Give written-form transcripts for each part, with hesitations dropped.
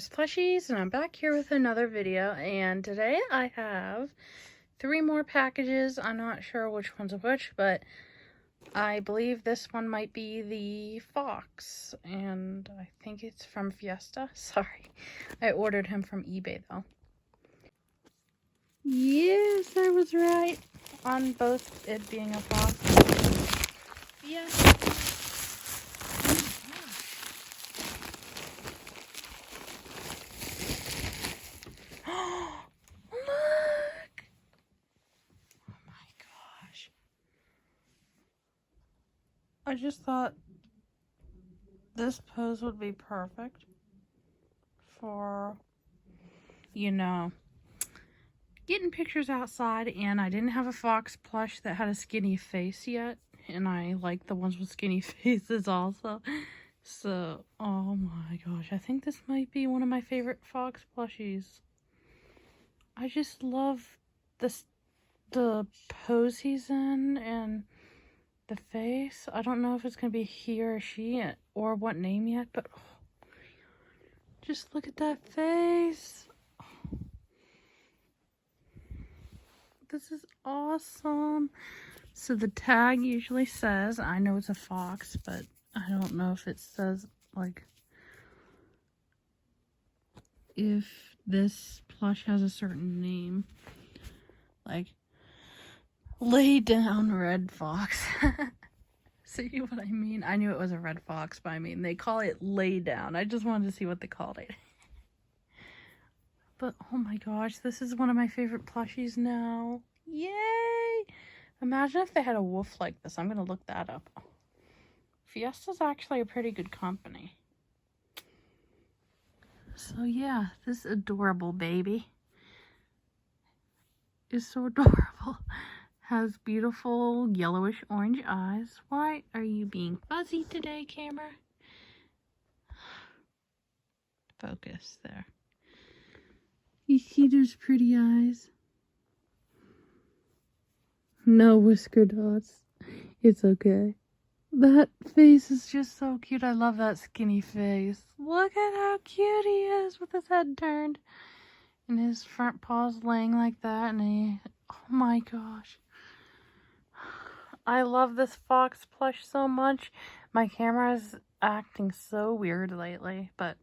Gamers Plushies, and I'm back here with another video, and today I have 3 more packages. I'm not sure which one's which, but I believe this one might be the fox, and I think it's from Fiesta. Sorry, I ordered him from eBay though. Yes, I was right on both it being a fox. Yeah. Look! Oh my gosh. I just thought this pose would be perfect for, getting pictures outside, and I didn't have a fox plush that had a skinny face yet, and I like the ones with skinny faces also. So, oh my gosh, I think this might be one of my favorite fox plushies. I just love the pose he's in and the face. I don't know if it's gonna be he or she or what name yet, but just look at that face. This is awesome. So the tag usually says, I know it's a fox, but I don't know if it says, like, if this plush has a certain name. Like, Laydown red fox. See what I mean? I knew it was a red fox, but I mean, they call it Laydown. I just wanted to see what they called it. But, oh my gosh, this is one of my favorite plushies now. Yay! Imagine if they had a wolf like this. I'm going to look that up. Fiesta's actually a pretty good company. So yeah, this adorable baby is so adorable. Has beautiful yellowish orange eyes. Why are you being fuzzy today, camera? Focus there. You see those pretty eyes? No whisker dots. It's okay. That face is just so cute. I love that skinny face. Look at how cute he is with his head turned. And his front paws laying like that. And oh my gosh. I love this fox plush so much. My camera is acting so weird lately. But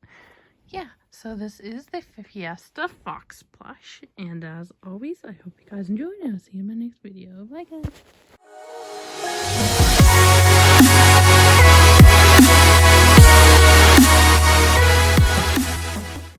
yeah, so this is the Fiesta fox plush. And as always, I hope you guys enjoyed. And I'll see you in my next video. Bye guys.